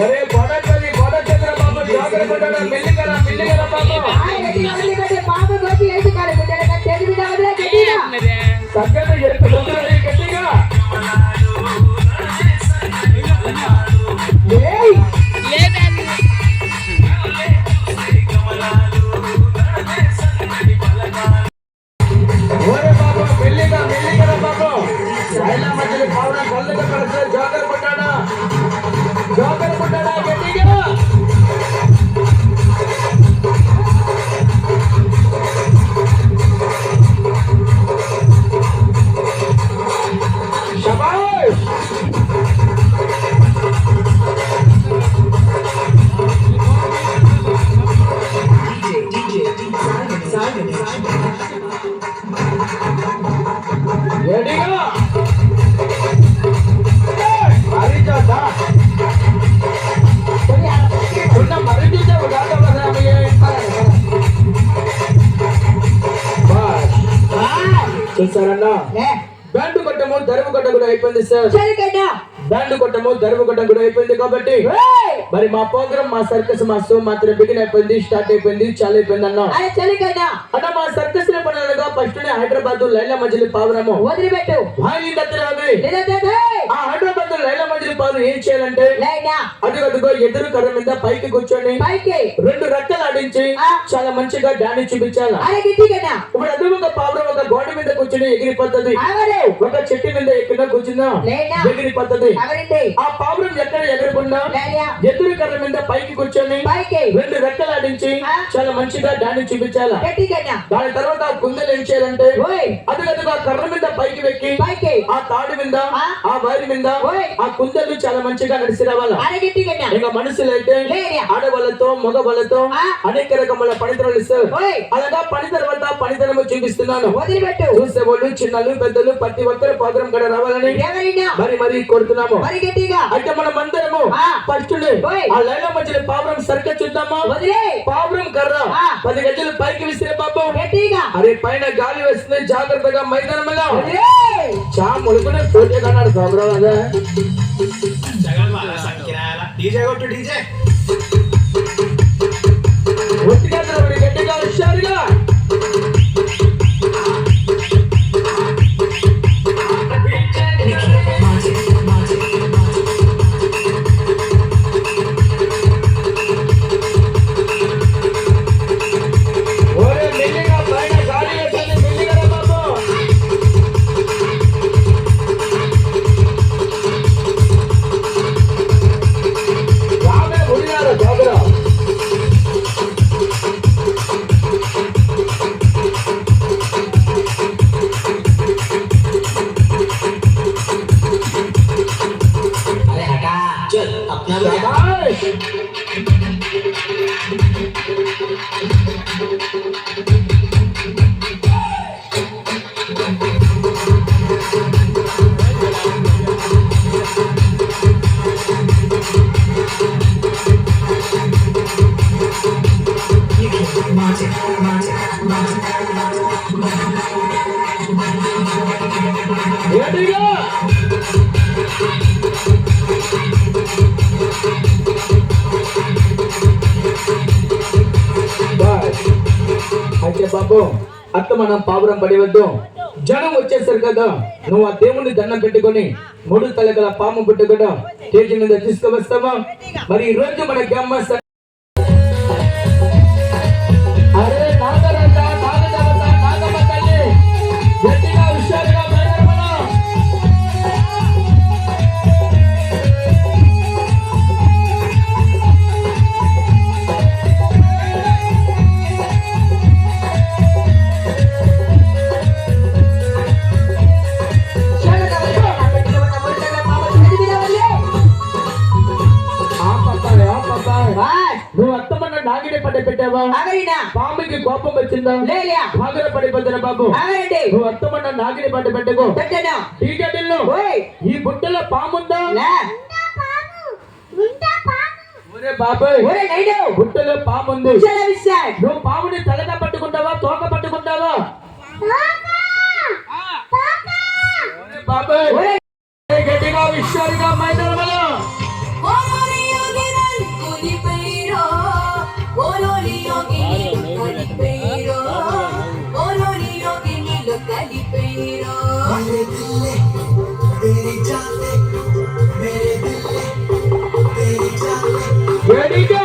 ఒరే కొడకలి కొడచంద్ర బాబు జాగ్రత్త మిల్లిగర బాబు పాప గోపి అయితే కాదు సగ్గన గట్టిగా ఒరే బాబు మిల్లిగర బాబు రైలా మధ్యలో పావున కళ్ళగా పడితే జాగ్రత్త గట్టిగా చూసారన్నా బ్యాండ్ కొట్టము దరువు కొట్ట కూడా అయిపోయింది సార్. బ్యాండ్ కొట్టము దరువు కొట్టం కూడా అయిపోయింది కాబట్టి మరి మా ప్రోగ్రామ్ మా సర్కస్ మా షో మాత్రం బిగిన్ అయిపోయింది, స్టార్ట్ అయిపోయింది, చాలా అయిపోయింది అన్న. అన్న మా సర్కస్ లో పడాలిగా ఫస్ట్ హైదరాబాద్ లైలా మజిలీ పావురము వదిలిపెట్టు ఆ హైదరాబాద్ లైలా మజిలీ పావురం ఏం చేయాలంటే అడుగడుగో ఎదురు కర్ర మీద పైకి కూర్చొని రెండు రెక్కలు ఆడించి చాలా మంచిగా డాన్స్ చూపించాలి. ఇప్పుడు అదుగుగా పావురం ఒక గోడ మీద కూర్చొని ఎగిరిపోతుంది, ఒక చెట్టు మీద ఎక్కడ కూర్చున్నా ఎగిరిపోతుంది. ఆ పావురం ఎక్కడ ఎగరకుండా ఎదురు కర్ర మీద పైకి కూర్చొని రెండు రెక్కలు ఆడించి చాలా మంచిగా డాన్స్ చూపించాలి. దాని తర్వాత ఆ కుందలు ఏం చేయాలంటే అదుగదుగా కర్ర మీద పైకి వెక్కి ఆ తాడు మీద ఆ వైరు మీద ఆ కుందలు చాలా మంచిగా నడిచి రావాలి. ఇంకా మనుషులు అయితే ఆడవాళ్ళతో మగవాళ్ళతో అనేక రకముల పనితనాలు ఇస్తారు. అలాగా పని తర్వాత పనితనము చూపిస్తున్నాను. చూసే వాళ్ళు చిన్నలు పెద్దలు ప్రతి ఒక్కరు ప్రోగ్రాం కూడా రావాలని మరి కోరుతున్నాము. అయితే మనం అందరము ఫస్ట్ ఆ లైలా మధ్యలో పావురం సర్కస్ చూద్దామా. పావురం కర్ర 10 గజాలు పైకి విసిరే బాబు. అరే పైన గాలి వేస్తుంది, జాగ్రత్తగా మైదానంలో చా ముడుకునే పోటీ కన్నాడు ప్రోగ్రాం అదే. గట్టిగా హుషారుగా అయితే బాబు అట్లా మనం పావురం పడివద్దు. జనం వచ్చేసారు కదా, నువ్వు ఆ దేవుణ్ణి దండం పెట్టుకొని 3 తలగల పాము పుట్టుకోవడం స్టేజ్ మీద తీసుకువస్తావా. మరి ఈ రోజు మన గ్రామ నువ్వు అత్తమన్న నాగిని పడ్డ పెట్టావా, పాముకి కోపం వచ్చిందా, భాగర పడిపోతున్నా బాబు. నువ్వు అత్తమన్న నాగిని పడ్డ పెట్టకు. ఈ బుట్టలో పాముందా బాబాయ్? బుట్టలో పాముంది. నువ్వు పాముని తలగా పట్టుకుంటావా తోక పట్టుకుంటావా బాబాయ్? గట్టిగా విశ్వాలుగా మైదానంలో రెడీగా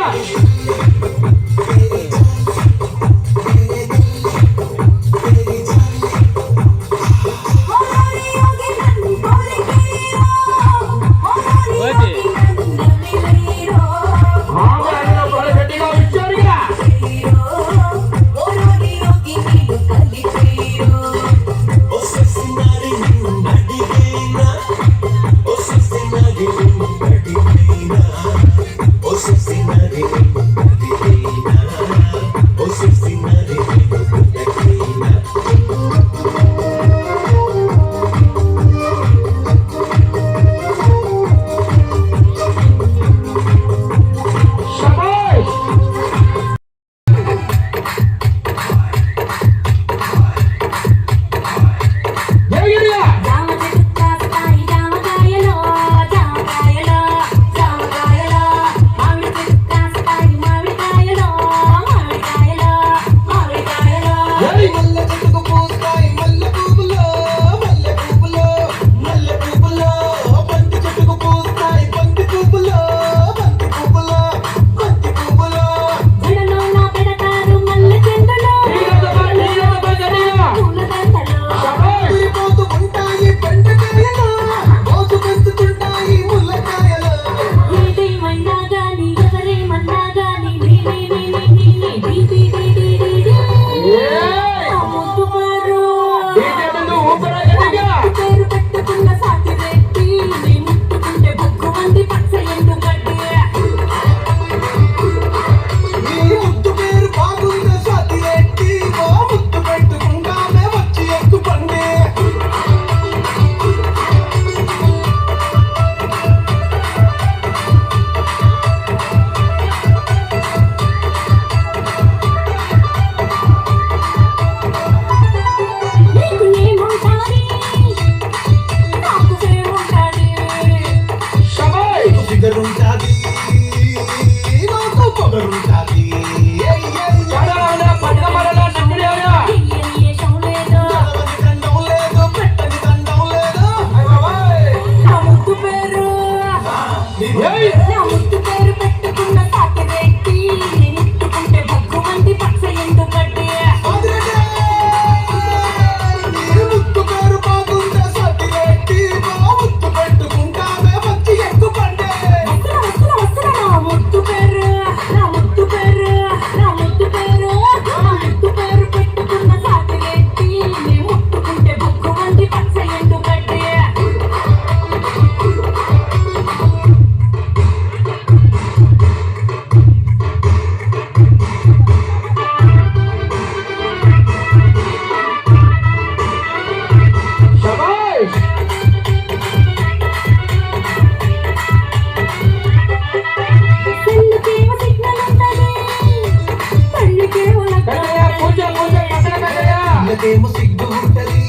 నాకేమో సిగ్గు ఉంటది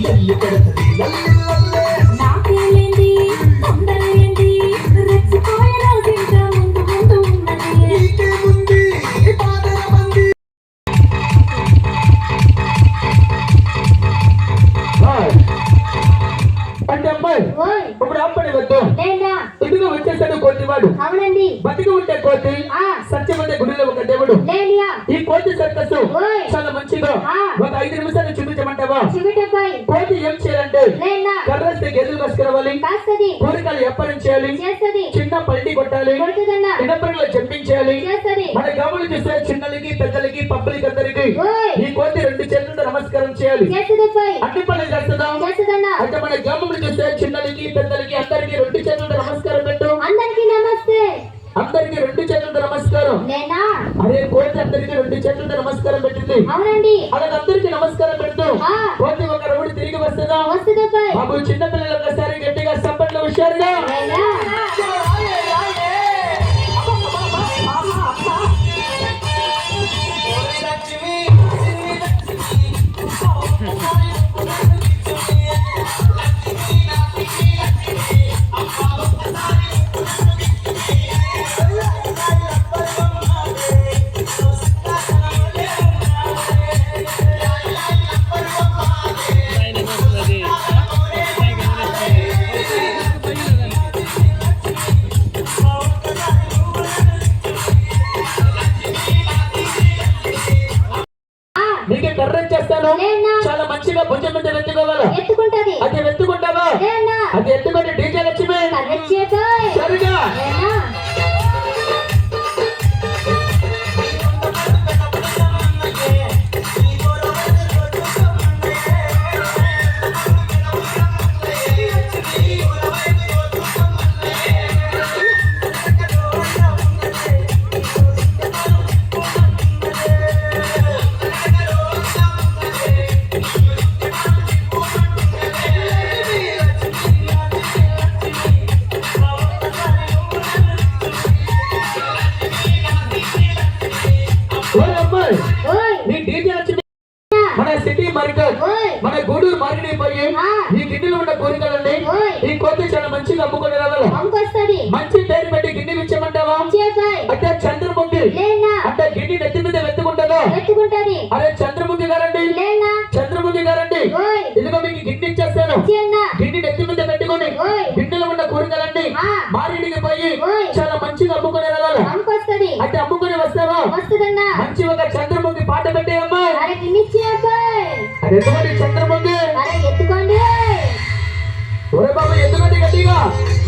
లల్లి పెడతది నాకేలేంది తొందరలేంది రెచ్చిపోయే రోజంతా ముందు ముందు ఉన్నది నీకేముంది పాదర మంది అంటే అమ్మాయి ఓయ్ ఇప్పుడు అప్పటి వద్దు లేదా ఇదిగో వచ్చేసాడు కోతివాడు అవునండి బతికి ఉంటే కోతి ఆ సత్యమంటే గుడిలో ఒక దేవుడు లేలియా ఈ కోతి సర్కస్ ఓయ్ చాలా మంచిగా ఆ ఒక 5 నిమిషాలు చూపించమంటావా చివిటపై కోతి ఏం చేయాలంటే లేదా కర్రస్తే గెలులు కసుకురావాలి కాస్తది కోరికలు ఎప్పరం చేయాలి చేస్తది చిన్న పల్టీ కొట్టాలి కొడుతుందన్న ఇనపరిలో చెప్పించాలి చేస్తది మన గమలు చూస్తే చిన్నలకి పెద్దలకి పబ్బులకి అందరికి ఓయ్ ఈ కోతి 2 చేతులతో నమస్కారం చేయాలి చేస్తదిపై అన్ని పనులు చేస్తుందా చేస్తదన్న అయితే మన గ్రామంలో చూస్తే చిన్నలకి పెద్దలకి అందరికి 2 చేతులతో నమస్కారం పెట్టు అందరికీ నమస్తే అందరికి 2 చేతులతో నమస్కారం నేనా అరే కోతి అందరికి 2 చేతులతో నమస్కారం పెట్టింది అవునండి అలాగే అందరికి నమస్కారం పెడుతూ ఆ కోతి ఒక రౌండ్ తిరిగి వస్తుందా వస్తదిపై బాబు చిన్న పిల్లలు ఒకసారి గట్టిగా సప్పట్లు హుషారుగా లేదా నీకు కర్ర చేస్తాను లేనా చాలా మంచిగా భుజం మీద వెతుకోవాలి ఎత్తుకుంటది అది వెతుకుంటావా లేనా అది ఎత్తుకొని డీజే లక్ష్మి కరెక్ట్ చేయబోయ్ సరిగా లేనా ఓయ్ అమ్మాయి ఓయ్ నీ డీజే లక్ష్మి మన సిటీ మార్కెట్ ఓయ్ మన గూడూరు మార్కెట్ పోయి ఆ. ఈ గిన్నెలో ఉన్న కోరికలన్నీ ఓయ్ ఈ కోతి చాలా మంచిగా అమ్ముకొని రావాలి పంకొస్తది మంచి పేరు పెట్టి గిన్నె ఇచ్చామంటావా చేయబోయ్ అంటే చంద్రముఖి లేనా అంటే గిన్నె నెత్తి మీద వెతుకుంటుందా ఎత్తుకుంటది అరే చంద్రముఖి గారండి లేనా చంద్రముఖి గారండి ఓయ్ ఇదిగో మీకు గిన్నె ఇచ్చేస్తాను చేయనా గిన్నె నెత్తి మీద పెట్టుకొని ఓయ్ గిన్నెలో ఉన్న కోరికలన్నీ ఆ. మారేడికి పోయి ఓయ్ చాలా మంచిగా అమ్ముకొని రావాలి పంకొస్తది అంటే అమ్ముకొని వస్తావా వస్తదన్నా మంచి ఒక చంద్రముఖి పాట పెట్టే అమ్మా అరే గిన్ని చేయబోయ్ అది ఎందుకంటే చంద్రముఖి అరే ఎత్తుకోండి ఒరే బాబు ఎందుకంటే గట్టిగా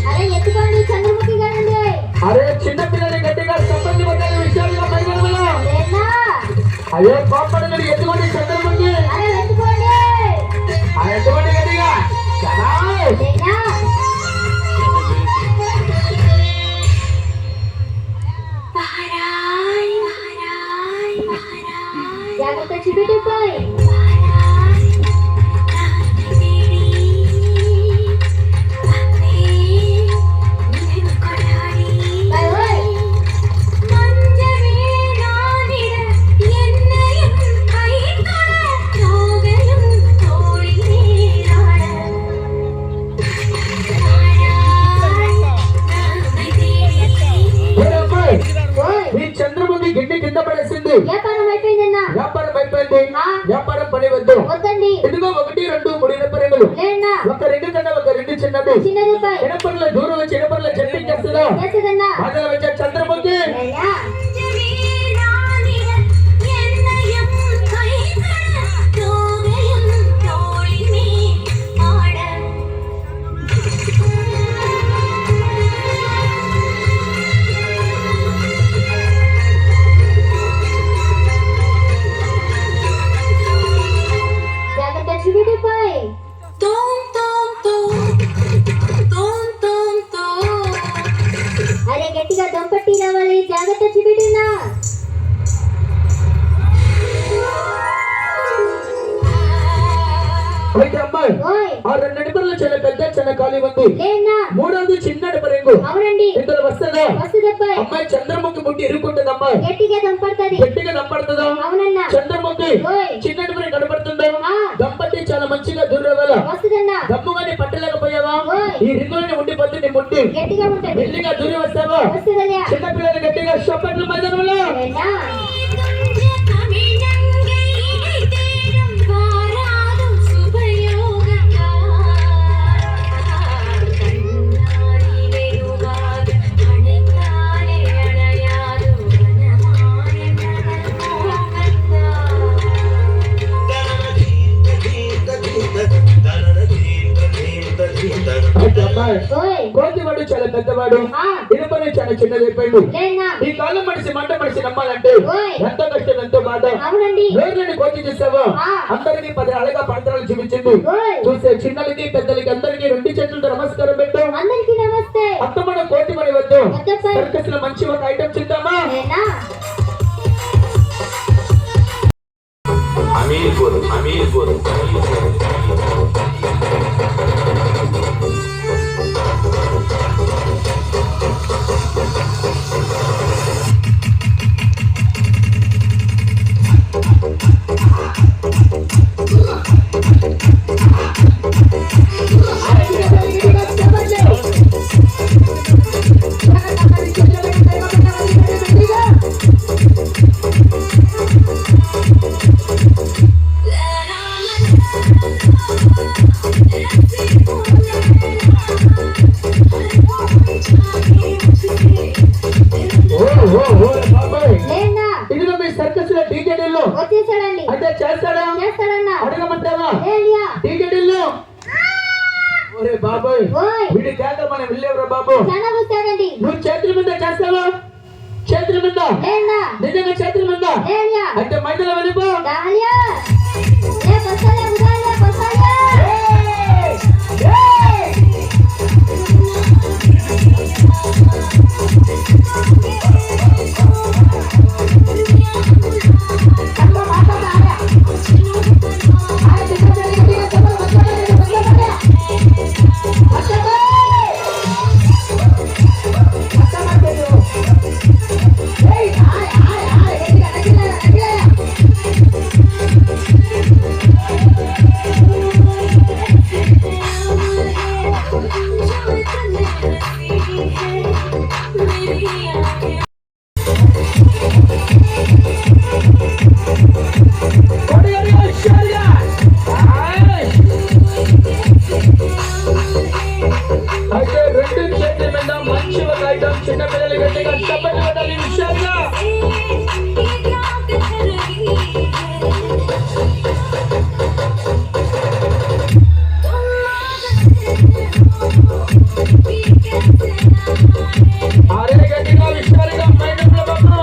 అరే ఎత్తుకోండి చంద్రముఖి గారండి అరే చిన్న పిల్లలు గట్టిగా సంబంధి పడ్డ విషయాలుగా పరిగణలో లేనా అయ్యో కోపడగడి ఎందుకంటే చంద్రముఖి అరే ఎత్తుకోండి ఆ ఎందుకంటే గట్టిగా చాలా లేనా జాగ్రత్త చిబిటిపోయ్ బాయ్ ఓయ్ ఒరే అమ్మాయి ఓయ్ నీ చంద్రముఖి గిన్నె కింద పడేసింది వ్యాపారం అయిపోయిందన్నా వ్యాపారం అయిపోయింది ఆ. వ్యాపారం పని వద్దు వద్దండి ఎందుకో 1 2 3 ఇనపరింగులు లేనా ఒక రెండు కన్నా ఒక రెండు చిన్నది చిన్నది పోయ్ ఇనపర్ల దూరం వచ్చి ఇనపర్ల చెప్పించేస్తుందా చేస్తుందన్నా బాధలు వచ్చే చంద్రముఖి లేనా జాగ్రత్త చిబిటిపోయ్ అరే గట్టిగా దొంపట్టి రావాలి జాగ్రత్త చిబిటినా అయితే అమ్మాయి ఓయ్ ఆ రెండు ఇనపర్ల చిన్న పెద్ద చిన్న ఖాళీ ఉంది లేనా మూడవది చిన్న ఇనపరింగు అవునండి ఇందులో వస్తుందా వస్తుందపోయ్ అమ్మాయి చంద్రముఖి ముట్టి ఇరుక్కుంటుంది అమ్మాయి గట్టిగా దొంపడుతుంది గట్టిగా దంపడుతుందా అవునన్నా చంద్రముఖి ఓయ్ చిన్న ఇనపరి కనపడుతుందా ఆ దంపతి చాలా మంచిగా దూరవేళ వస్తుందన్నా దమ్ముగాని పట్టలేకపోయావా ఓయ్ ఈ రింగులని ఉండిపోతుంది నీ ముట్టి గట్టిగా ఉంటుంది మెల్లిగా దూరి వస్తావా వస్తుందయ్యా చిన్న పిల్లలు గట్టిగా షొప్పట్లు మైదానంలో లేనా అయితే అమ్మాయి ఓయ్ కోతివాడు చాలా పెద్దవాడు ఆ ఇనుపని చాలా చిన్నది అయిపోయింది లేనా ఈ కాలం మనిషి మంట మనిషి నమ్మాలంటే ఓయ్ ఎంతో కష్టం ఎంతో బాధ అవునండి వేర్లని కోతి చూసావా ఆ. అందరికి 10 అలగా పంటలు చూపించింది ఓయ్ చూసే చిన్నలకి పెద్దలకి అందరికి 2 చేతులతో నమస్కారం పెట్టు అందరికీ నమస్తే అంత మన కోతి పని వద్దు వద్దపై సర్కస్ లో మంచి ఒక ఐటమ్ చూద్దామా లేనా అమీర్పూర్ La la la చేస్తాడా చేస్తాడన్నా అడగమంటావా ఏలియా టీకెటిల్లు ఒరే బాబాయ్ ఓయ్ వీడి కేక మనం వెళ్ళేవరా బాబు చాలా వస్తాడండి నువ్వు చేతుల మీద చేస్తావా చేతుల మీద లేనా నిజంగా చేతుల మీద ఏలియా అంటే మైదానం వెళ్ళిపో దాలియా ఏ బసలే ఉదాలే బసలే ఏయ్! ఏయ్! అయితే రెండు చేతుల మీద మంచి ఒక ఐటమ్ చిన్న పిల్లలు గట్టిగా చప్పట్లు కొట్టాలి హుషారుగా అరే గట్టిగా హుషారుగా మైకంలో బాబు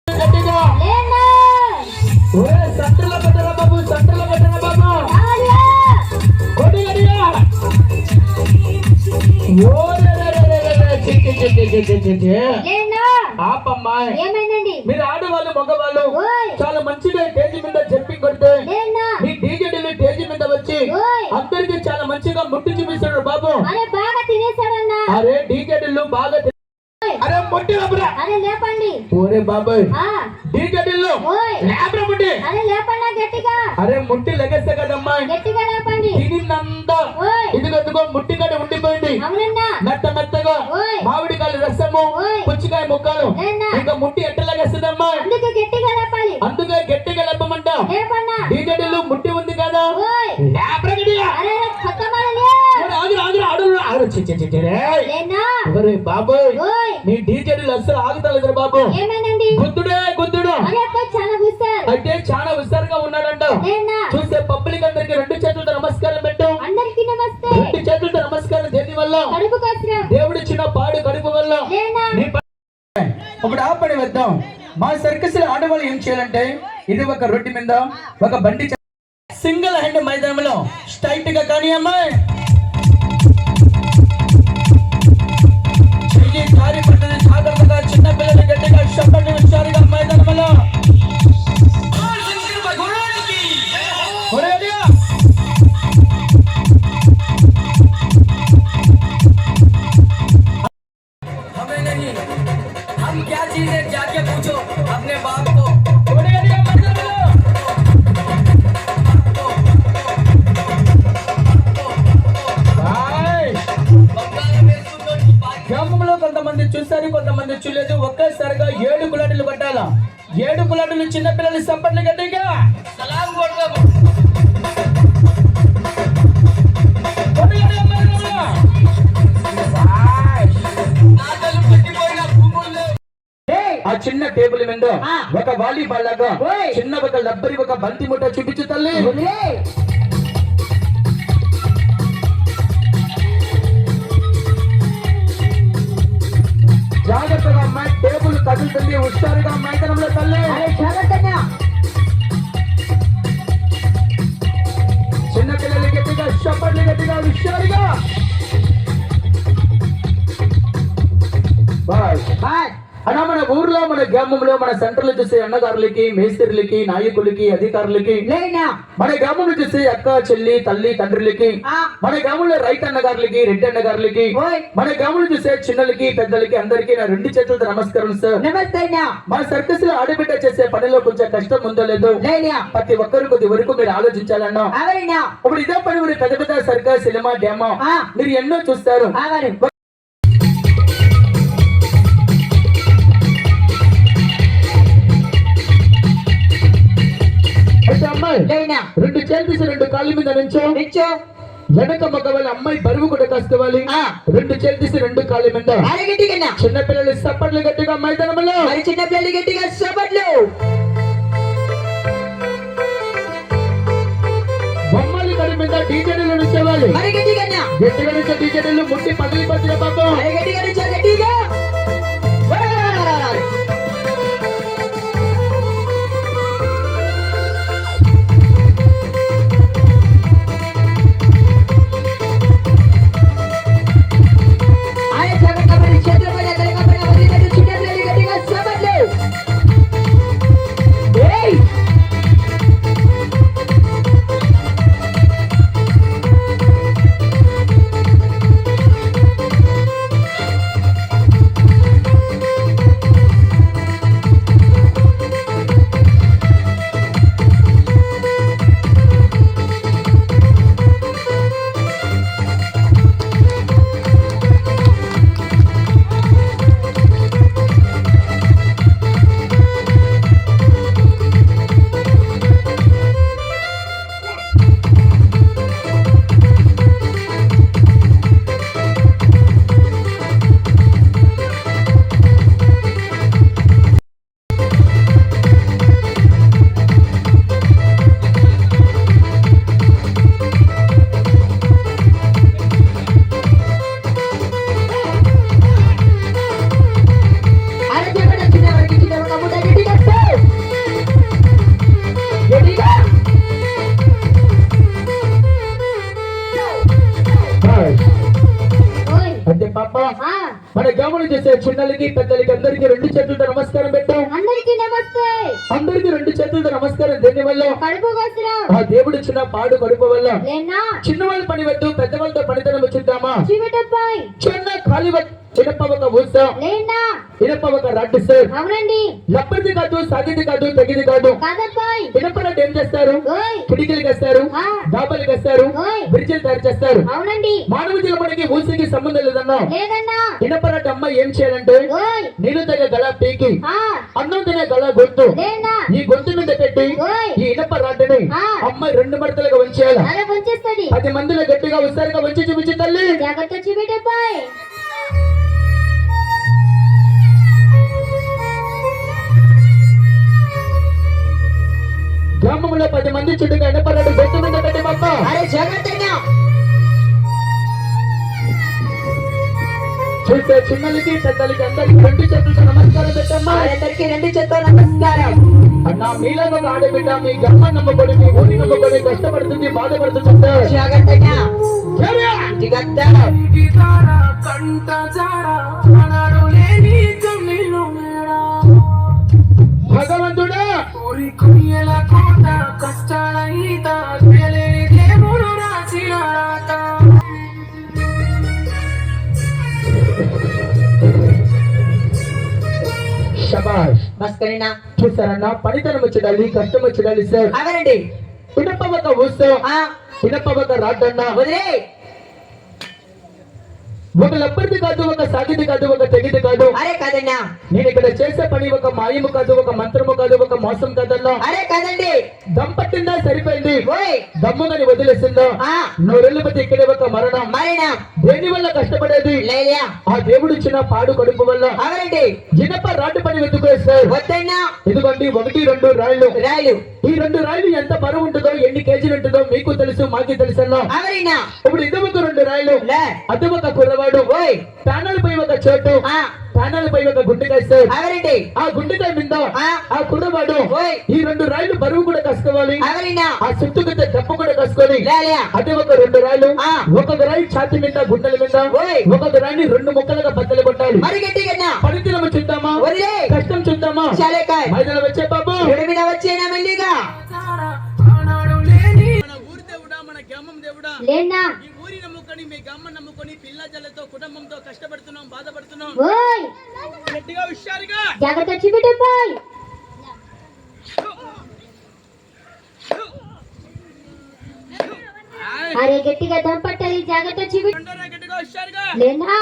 గట్టిగా లేనా ఒరే సంటలో పెట్టరా బాబు సంటలో పెట్టరా బాబు దాలియా కొడి గట్టిగా ఓరే లేనా ఆపమ్మాయ్ ఏమైందండి మీరు ఆడవాళ్ళు మగవాళ్ళు ఓయ్ చాలా మంచిగా స్టేజ్ మీద జంపింగ్ కొడితే లేనా మీ డీజేడీలు స్టేజ్ మీద వచ్చి ఓయ్ అందరికి చాలా మంచిగా ముట్టి చూపిస్తాడు బాబు అరే బాగా తినేసాడన్నా అరే డీజేడీలు బాగా అరే ముట్టి లేపరా అరే లేపండి ఓరే బాబాయ్ ఆ డీజేడీలు ఓయ్ లేపరా ముట్టి అరే లేపన్నా గట్టిగా అరే ముట్టి లెగేస్తే కదమ్మా గట్టిగా లేపండి తినిందంతా ఓయ్ ఇదిగో ముట్టి కాడ ఉండిపోయింది అవునన్నా మెత్త మెత్తగా ఓయ్ మామిడికాయలు రసము ఓయ్ పుచ్చికాయ ముక్కలు లేనా ఇంకా ముట్టి ఎట్ట లెగేస్తుందమ్మా అందుకే గట్టిగా లేపాలి అందుకే గట్టిగా లేపమంట లేపన్నా డీజేడీలు ముట్టి ఉంది కదా ఓయ్ లేపరా గట్టిగా అరే కొత్త మాడలే లేనా ఒరే బాబోయ్ ఓయ్ మీ డీజేడీలు అస్సలు ఆగుతలేదు బాబు ఏమైందండి గుద్దుడే గుద్దుడు అరే అక్క చాలా గుస్తారు అంటే చాలా హుషారుగా ఉన్నాడంట లేనా చూస్తే పబ్లిక్ అందరికి రెండు చేతులతో నమస్కారం పెట్టు అందరికీ నమస్తే రెండు చేతులతో నమస్కారం దేని వల్ల కడుపు కసరం దేవుడిచ్చిన పాడు కడుపు వల్ల లేనా నీ ప- ఇప్పుడు ఆ పని వద్దాం మా సర్కస్ లో ఆడవాళ్ళు ఏం చేయాలంటే ఇది ఒక రొట్టె మీద ఒక బండి సింగిల్ హ్యాండ్ మైదానంలో స్ట్రైట్ గా కానీ అమ్మాయి చెయ్యి జారి పడుతుంది జాగ్రత్తగా చిన్న పిల్లలు గట్టిగా చెప్పండి హుషారుగా మైదానంలో ఒరేడియా! हमें नहीं हम क्या चीज है जाके पूछो अपने बाप को ఒరేడియా మైదానంలో! బాయ్! बंगाल में सुंदर की बात గ్రామంలో కొంతమంది చూస్తారు కొంతమంది చూడలేదు ఒక్కసారిగా 7 కులాటులు పట్టాలా 7 కులాటులు చిన్న పిల్లలు సప్పట్లు గట్టిగా सलाम बोलता ఒరేడియా మైదానంలో! బాయ్! నాదలు పెట్టిపోయిన భూముల్లో ఆ చిన్న టేబుల్ మీద ఒక వాలీబాల్ లాగా చిన్న ఒక లబ్బరి ఒక బంతి ముట్ట చూపించు తల్లి జాగ్రత్తగా అమ్మాయి టేబుల్ కదులుతుంది హుషారుగా మైదానంలో తల్లి చిన్న పిల్లలు గట్టిగా చప్పట్లు గట్టిగా హుషారుగా బాయ్ అన్నా మన ఊర్లో మన గ్రామంలో మన సెంటర్లు చూసే అన్నగారులకి మేస్త్రులకి నాయకులకి అధికారులకి మన గ్రామంలో చూసే అక్క చెల్లి తల్లి తండ్రులకి మన గ్రామంలో రైతు అన్నగారులకి రెడ్డి అన్నగారులకి మన గ్రామంలో చూసే చిన్నలకి పెద్దలకి అందరికీ నా 2 చేతులతో నమస్కారం సార్ నమస్తే మన సర్కస్ లో ఆడబిడ్డ చేసే పనిలో కొంచెం కష్టం ఉందో లేదో ప్రతి ఒక్కరు కొద్ది వరకు మీరు ఆలోచించాలన్నా ఎవరైనా ఇప్పుడు ఇదే పని మీరు పెద్ద పెద్ద సర్కస్ సినిమా డ్రామా మీరు ఎన్నో చూస్తారు ఆవారు అయితే అమ్మాయి లేనా 2 చేతులు తీసి 2 కాళ్ళ మీద నుంచో నిచ్చో వెనక మగవాళ్ళ అమ్మాయి బరువు కూడా కాసుకోవాలి ఆ. రెండు చేతులు తీసి రెండు కాళ్ళ మీద అరే గట్టిగా చిన్న పిల్లలు సప్పట్లు గట్టిగా మైదానంలో మరి చిన్న పిల్లలు గట్టిగా సపట్లు బొమ్మలు కడి మీద డీజేలు నుంచేవాలి మరి గట్టిగా గట్టిగా నుంచే డీజేలు ముట్టి పగిలి పట్టిన పాపం అరే గట్టిగా నుంచో గట్టిగా అరే జగన్ మరి చేతుల పైన తలక పైన వదిలినట్టు చిన్న పిల్లలు గట్టిగా సపట్లు ఏయ్ అరే జగన్ చిన్న వరకు చిన్న ఒక ముద్ద గట్టిగా గట్టిగా ఓయ్ అంటే పాప ఆ మన గమనం చేసే చిన్నలకి పెద్దలకి అందరికి రెండు చేతులతో నమస్కారం పెట్టాం అందరికీ నమస్తే అందరికి రెండు చేతులతో నమస్కారం దేని వల్ల కడుపు కోసరం ఆ దేవుడు ఇచ్చిన పాడు కడుపు వల్ల లేనా చిన్నవాళ్ళు పని పెట్టు పెద్దవాళ్ళతో పనితనం వచ్చిద్దామా చివటపై చిన్న ఖాళీ ఇనప ఒక ఊస లేనా ఇనప ఒక రడ్డు సార్ అవునండి లప్పది కాదు సాగిది కాదు తెగిది కాదు కాదపై ఇనప రడ్డు ఏం చేస్తారు ఓయ్ కిటికీలు వేస్తారు ఆ డాబాలు వేస్తారు ఓయ్ బ్రిడ్జిలు తయారు చేస్తారు అవునండి మానవ జీవనానికి ఊసికి సంబంధం లేదన్నా లేదన్నా ఇనప రడ్డు అమ్మ ఏం చేయాలంటే ఓయ్ నీళ్ళు తగ్గ గల పీకి ఆ అన్నం తినే గల గొంతు లేనా ఈ గొంతు మీద పెట్టి ఓయ్ ఈ ఇనప రాడ్డుని ఆ. అమ్మాయి రెండు మడతలుగా వంచేయాల అలా కొంచెస్తది 10 మందిలో గట్టిగా ఒకసారిగా వంచి చూపించి తల్లి జాగ్రత్త చివటపై గ్రామంలో 10 మంది చుట్టూ ఇనప రాడ్డు గొంతు మీద పెట్టి పాప అరే జగన్ చూసే చిన్నలకి పెద్దలకి అందరికి రెండు చేతులతో నమస్కారం పెట్టమ్మా అందరికీ రెండు చేతుల నమస్కారం అన్నా మీలో ఒక ఆడబిడ్డ మీ గమ్మ నమ్మకొని మీ ఊరి నమ్మకొని కష్టపడుతుంది బాధపడుతుంది జగన్ సరే. దిగత్తా గిటారా కంట జారా అనాడు లేని కన్నీళ్ళు మేడా భగవంతుడా ఊరి కొయ్యల కోట కష్టాల ఈత తెలియని దేవుడు రాసిన రాత శబాష్ మస్కరినా చూసారన్నా పనితనం వచ్చేడాలి కష్టం వచ్చేడాలి సార్ అవరండి ఇనప ఒక ఊసం ఆ ఇనప ఒక రాడ్డన్నా వదిలే ఒక లబ్బరిది కాదు ఒక సాగిది కాదు ఒక తెగిది కాదు అరే కాదన్నా నేను ఇక్కడ చేసే పని ఒక మాయము కాదు ఒక మంత్రము కాదు ఒక మోసం కాదన్నా అరే కాదండి దమ్ పట్టిందా సరిపోయింది ఓయ్ దమ్ముగాని వదిలేసిందో ఆ నూరెళ్ళు బట్టి ఇక్కడే ఒక మరణం మరేనా దేని వల్ల కష్టపడేది లేలియా ఆ దేవుడు ఇచ్చిన పాడు కడుపు వల్ల అవరండి ఇనప రాడ్డు పని వెతుకునే సార్ వద్దన్నా ఇదిగోండి 1-2 రాళ్ళు రాయలు ఈ 2 రాళ్ళు ఎంత బరువు ఉంటుందో ఎన్ని కేజీలు ఉంటుందో మీకు తెలుసు మాకు తెలుసన్నా అవరినా ఇప్పుడు ఇది ఒక 2 రాళ్ళు లే అది ఒక కుర్రవాడు ఓయ్ ప్యానల్ పై ఒక చోటు ఆ ప్యానల్ పై ఒక గుండెకాయ సార్ అవరండి ఆ గుండెకాయ మీద ఆ ఆ కుర్రవాడు ఓయ్ ఈ 2 రాళ్ళు బరువు కూడా కసుకోవాలి అవరినా ఆ చుట్టుకుంటే దెబ్బ కూడా కసుకొని లేలియా అది ఒక 2 రాళ్ళు ఆ. ఒక్కొక్క రాయి ఛాతి మీద గుండెల మీద ఓయ్. ఒక్కొక్క రాయిని 2 ముక్కలుగా బద్దలు కొట్టాలి మరి గట్టిగా పనితనం చూద్దామా వదిలే కష్టం చూద్దామా చాలేకాయ్ మైదానం వచ్చే బాబు గుడి మీద వచ్చేనా మెల్లిగా ఆనాడు లేని మన ఊరి దేవుడా మన గ్రామం దేవుడా లేనా ఈ ఊరి నమ్ముకొని మీ గ్రామం నమ్ముకొని పిల్ల జల్లతో కుటుంబంతో కష్టపడుతున్నాం బాధపడుతున్నాం ఓయ్ గట్టిగా హుషారుగా జాగ్రత్త చివటపై అరే గట్టిగా దమ్ పట్టాలి జాగ్రత్త చివిట అందరూ గట్టిగా హుషారుగా లేనా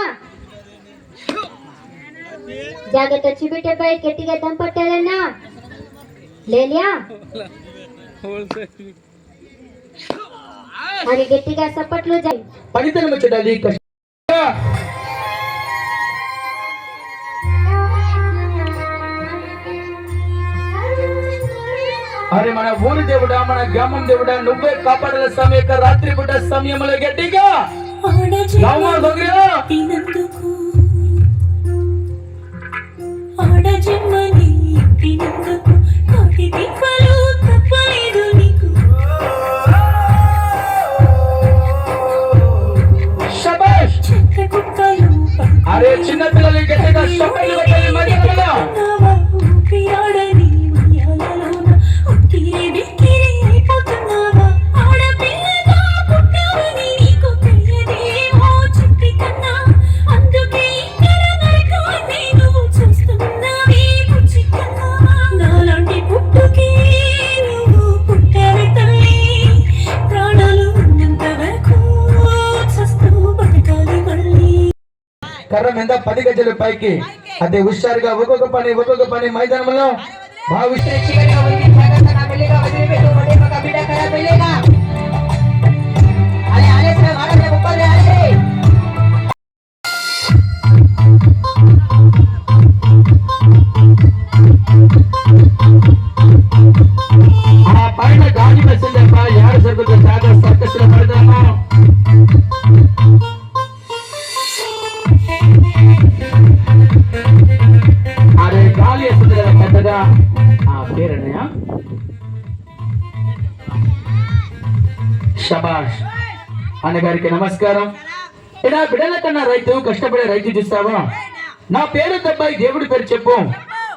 జాగ్రత్త చివిటపై గట్టిగా దమ్ పట్టాలన్నా లేలియా అని గట్టిగా చప్పట్లు పనితనం చూడాలి అరే మన ఊరి దేవుడా, మన గ్రామం దేవుడా, నువ్వే కాపాడాల సమయ రాత్రి పూట సమయంలో గట్టిగా అరే చిన్న పిల్లలు గట్టిగా షబ్బలు కొట్టాలి మధ్యలో. కర్ర మీద 10 గజాల పైకి అదే హుషారుగా ఒక్కొక్క పని మైదానంలో భావిస్తే ఆ పైన గాలి మెసిందప్ప యారు సరుకుతుంది సాగా సర్కస్ లో పడదామా. అరే గాలి వేస్తుంది కదా పెద్దగా. ఆ పేరన్నయ్య శబాష్ అన్నగారికి నమస్కారం. ఇలా బిడ్డల కన్నా రైతు, కష్టపడే రైతు చూస్తావా? నా పేరు తబ్బాయి, దేవుడి పేరు చెప్పు.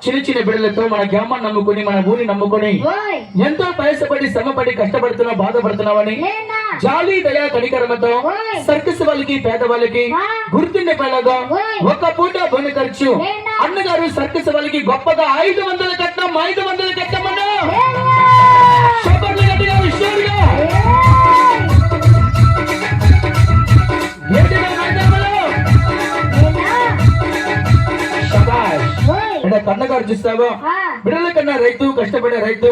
చిన్న చిన్న బిడ్డలతో మన గ్రామాన్ని నమ్ముకుని, మన ఊరిని నమ్ముకుని ఎంతో ప్రయాసపడి, శ్రమపడి, కష్టపడుతున్నావు, బాధపడుతున్నావని జాలి, దయా, కనికరమతో సర్కస్ వాళ్ళకి, పేదవాళ్ళకి గుర్తుండిపోయేలాగా ఒక పూట బొన్ను ఖర్చు అన్నగారు సర్కస్ వాళ్ళకి గొప్పగా 500 కట్నం 500 కట్టమన్నా. కన్నగారు చూస్తావా? బిడ్డల కన్నా రైతు, కష్టపడే రైతు.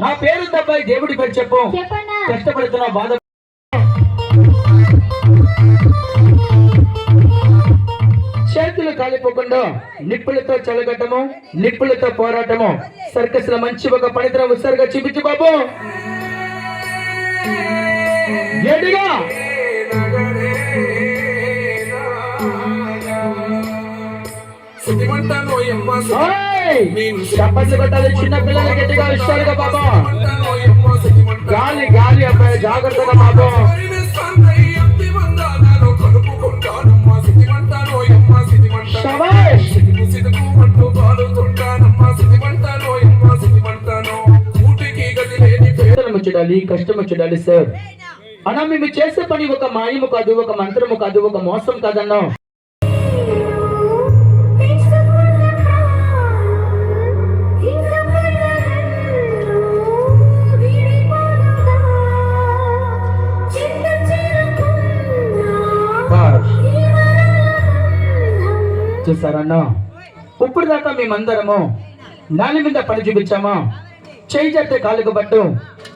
నా పేరు తబ్బాయి, దేవుడి పేరు చెప్పు. కష్టపడుతున్నా, బాధ చేతులు కాలిపోకుండా నిప్పులతో చల్లగట్టము, నిప్పులతో పోరాటము. సర్కస్ లో మంచి ఒక పనితనం ఉత్సాహంగా చూపించు బాబు. గట్టిగా చప్పట్లు కొట్టాలి చిన్న పిల్లలు గట్టిగా ఇష్టాలుగా బాబా. గాలి గాలి అబ్బాయి జాగ్రత్తగా బాబా. ముచ్చడాలి, కష్టం వచ్చాలి సార్ అన్నా. మేము చేసే పని ఒక మాయము కాదు, ఒక మంత్రము కాదు, ఒక మోసం కాదన్నా. చూసారన్నా, ఇప్పుడు దాకా మేమందరము నాని మీద పని చూపించామా? చేయి చేస్తే కాలుకు పట్టు,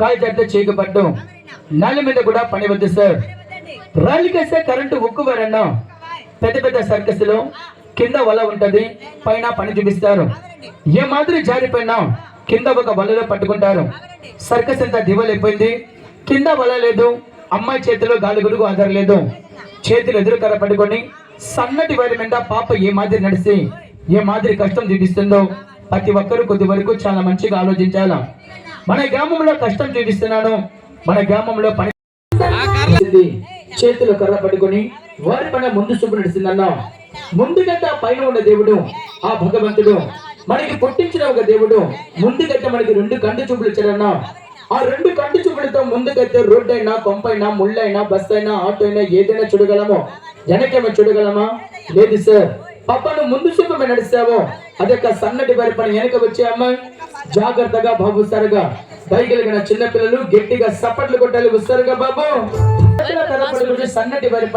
కాలు చేస్తే చేయికి పట్టు. నాని మీద కూడా పని వద్దు సార్. రైలుకేస్తే కరెంటు ఉక్కువారన్నా. పెద్ద పెద్ద సర్కస్ లో కింద వల ఉంటది, పైన పని చూపిస్తారు. ఏ మాదిరి జారిపోయినా కింద ఒక వలలో పట్టుకుంటారు. సర్కస్ అంతా దివలైపోయింది, కింద వల లేదు, అమ్మాయి చేతిలో గాలి గురుగు ఆధారలేదు. చేతులు ఎదురు కర్ర పట్టుకొని సన్నటి వారి మీద పాప ఏ మాదిరి నడిచి ఏ మాదిరి కష్టం చూపిస్తుందో ప్రతి ఒక్కరు కొద్ది వరకు చాలా మంచిగా ఆలోచించాల. మన గ్రామంలో కష్టం చూపిస్తున్నాను, మన గ్రామంలో పని చేతులు కర్ర పట్టుకొని వారి పైన ముందు చూపు నడిచిందన్నా. ముందుగట్ట పైన ఉన్న దేవుడు ఆ భగవంతుడు, మనకి పుట్టించిన ఒక దేవుడు. ముందుగట్ట మనకి 2 కంటి చూపులు ఇచ్చాడన్నా. ఆ 2 కంటి చూపులతో ముందుకైతే రోడ్డు అయినా, కొంపైనా, ముళ్ళైనా, బస్ అయినా, ఆటో అయినా ఏదైనా చూడగలమో. వెనకేమో చూడగలమా? లేదు సార్. పాపను ముందు చూపమే నడిస్తావో అదొక సన్నటి వారి పని వెనక వచ్చే అమ్మాయి జాగ్రత్తగా బాబు. సరగా దయగలిగిన చిన్న పిల్లలు గట్టిగా సప్పట్లు కొట్టాలి. ఉస్తారుగా బాబు. సన్నటి వారి పని